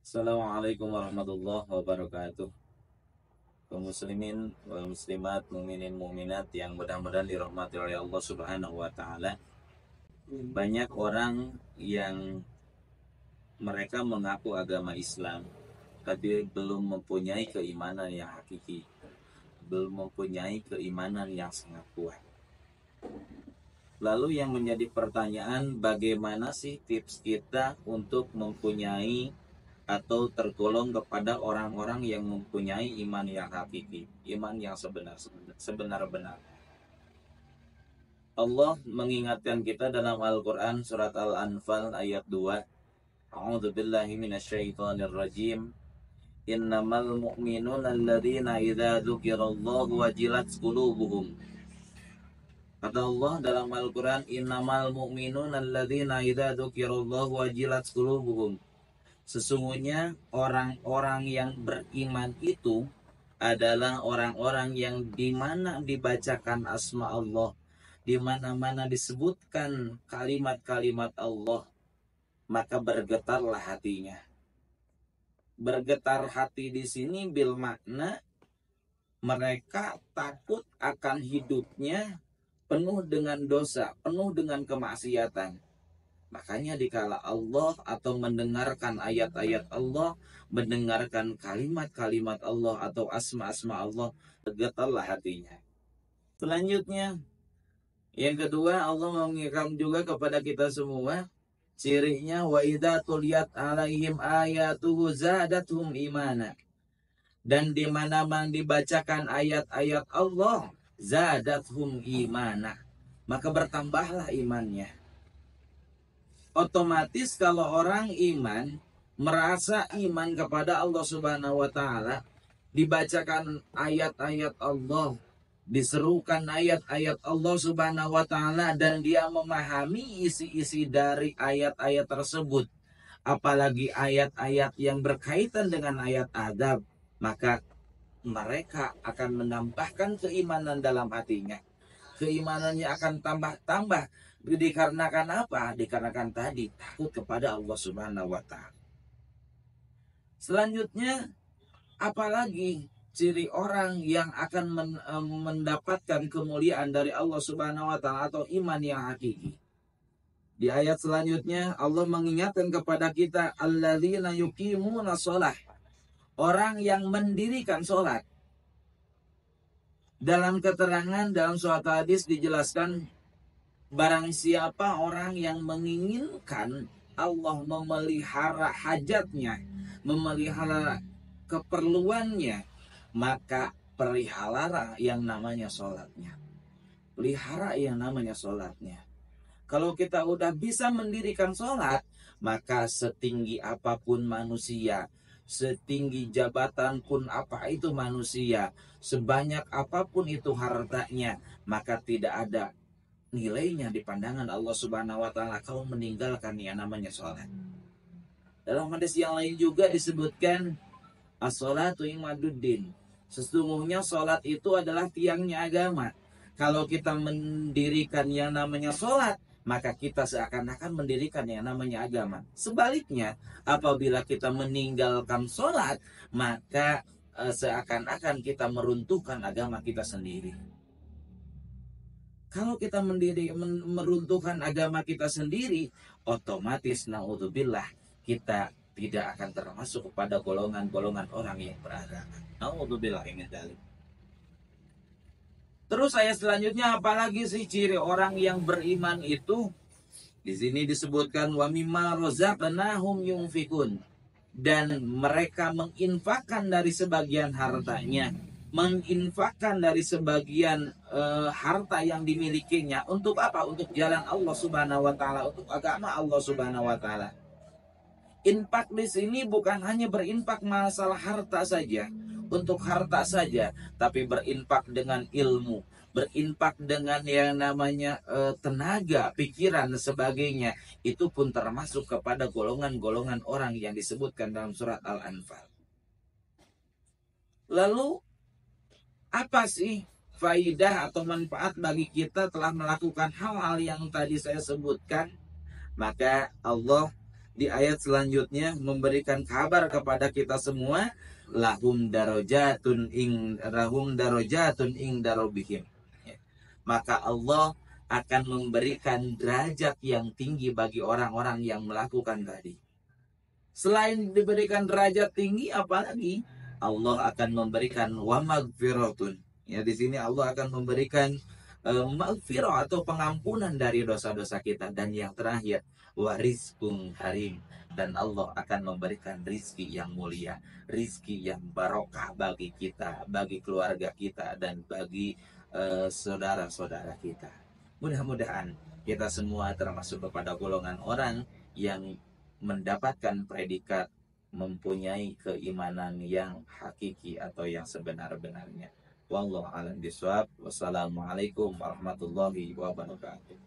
Assalamualaikum warahmatullahi wabarakatuh. Kaum muslimin wal muslimat, mukminin mukminat yang mudah-mudahan dirahmati oleh Allah Subhanahu wa taala. Banyak orang yang mereka mengaku agama Islam tapi belum mempunyai keimanan yang hakiki, belum mempunyai keimanan yang sangat kuat. Lalu yang menjadi pertanyaan, bagaimana sih tips kita untuk mempunyai atau tergolong kepada orang-orang yang mempunyai iman yang hakiki, iman yang sebenar-benar. Allah mengingatkan kita dalam Al-Quran surat Al-Anfal ayat 2. A'udzu billahi minasyaitonir rajim. Innamal mu'minuna alladzina idza dzukirallahu wajilat qulubuhum. Kata Allah dalam Al-Quran, innamal mu'minuna alladzina idza dzukirallahu wajilat qulubuhum. Sesungguhnya orang-orang yang beriman itu adalah orang-orang yang dimana dibacakan asma Allah, dimana-mana disebutkan kalimat-kalimat Allah, maka bergetarlah hatinya. Bergetar hati di sini bil makna mereka takut akan hidupnya penuh dengan dosa, penuh dengan kemaksiatan. Makanya dikala Allah atau mendengarkan ayat-ayat Allah, mendengarkan kalimat-kalimat Allah atau asma-asma Allah, bergetarlah hatinya. Selanjutnya, yang kedua, Allah mengingatkan juga kepada kita semua, cirinya wa idza tuliyat alaihim ayatuhu zadatuhum imana. Dan di mana-mana dibacakan ayat-ayat Allah, zadatuhum imana, maka bertambahlah imannya. Otomatis kalau orang iman, merasa iman kepada Allah Subhanahu wa taala, dibacakan ayat-ayat Allah, diserukan ayat-ayat Allah Subhanahu wa taala, dan dia memahami isi-isi dari ayat-ayat tersebut, apalagi ayat-ayat yang berkaitan dengan ayat adab, maka mereka akan menambahkan keimanan dalam hatinya. Keimanannya akan tambah-tambah. Dikarenakan apa? Dikarenakan tadi takut kepada Allah Subhanahu wa taala. Selanjutnya, apalagi ciri orang yang akan mendapatkan kemuliaan dari Allah Subhanahu wa taala atau iman yang hakiki. Di ayat selanjutnya Allah mengingatkan kepada kita, alladzina yuqimuna shalah. Orang yang mendirikan sholat. Dalam keterangan dalam suatu hadis dijelaskan, barang siapa orang yang menginginkan Allah memelihara hajatnya, memelihara keperluannya, maka pelihara yang namanya sholatnya. Pelihara yang namanya sholatnya. Kalau kita udah bisa mendirikan sholat, maka setinggi apapun manusia, setinggi jabatan pun apa itu manusia, sebanyak apapun itu hartanya, maka tidak ada nilainya di pandangan Allah Subhanahu wa taala kalau meninggalkan yang namanya sholat. Dalam hadis yang lain juga disebutkan, as-sholatu imaduddin. Sesungguhnya sholat itu adalah tiangnya agama. Kalau kita mendirikan yang namanya sholat, maka kita seakan-akan mendirikan yang namanya agama. Sebaliknya, apabila kita meninggalkan sholat, maka seakan-akan kita meruntuhkan agama kita sendiri. Kalau kita meruntuhkan agama kita sendiri, otomatis naudzubillah kita tidak akan termasuk kepada golongan-golongan orang yang beragama. Naudzubillah min dzalik. Terus ayat selanjutnya, apalagi sih ciri orang yang beriman itu? Di sini disebutkan wa mimma razaqnahum yunfikun, dan mereka menginfakkan dari sebagian hartanya, menginfakkan dari sebagian harta yang dimilikinya untuk apa? Untuk jalan Allah Subhanahu wa taala, untuk agama Allah Subhanahu wa taala. Infak di sini bukan hanya berinfak masalah harta saja, untuk harta saja, tapi berinfak dengan ilmu, berinfak dengan yang namanya tenaga, pikiran dan sebagainya. Itu pun termasuk kepada golongan-golongan orang yang disebutkan dalam surat Al-Anfal. Lalu apa sih faidah atau manfaat bagi kita telah melakukan hal-hal yang tadi saya sebutkan? Maka Allah di ayat selanjutnya memberikan kabar kepada kita semua, lahum darajatun ing darobihim. Maka Allah akan memberikan derajat yang tinggi bagi orang-orang yang melakukan tadi. Selain diberikan derajat tinggi, apalagi Allah akan memberikan wa magfiratun. Ya, di sini Allah akan memberikan magfirah atau pengampunan dari dosa-dosa kita. Dan yang terakhir, warizkun karim. Dan Allah akan memberikan rizki yang mulia, rizki yang barokah bagi kita, bagi keluarga kita, dan bagi saudara-saudara kita. Mudah-mudahan kita semua termasuk kepada golongan orang yang mendapatkan predikat mempunyai keimanan yang hakiki atau yang sebenar-benarnya. Wallahu a'lam bishawab. Wassalamualaikum warahmatullahi wabarakatuh.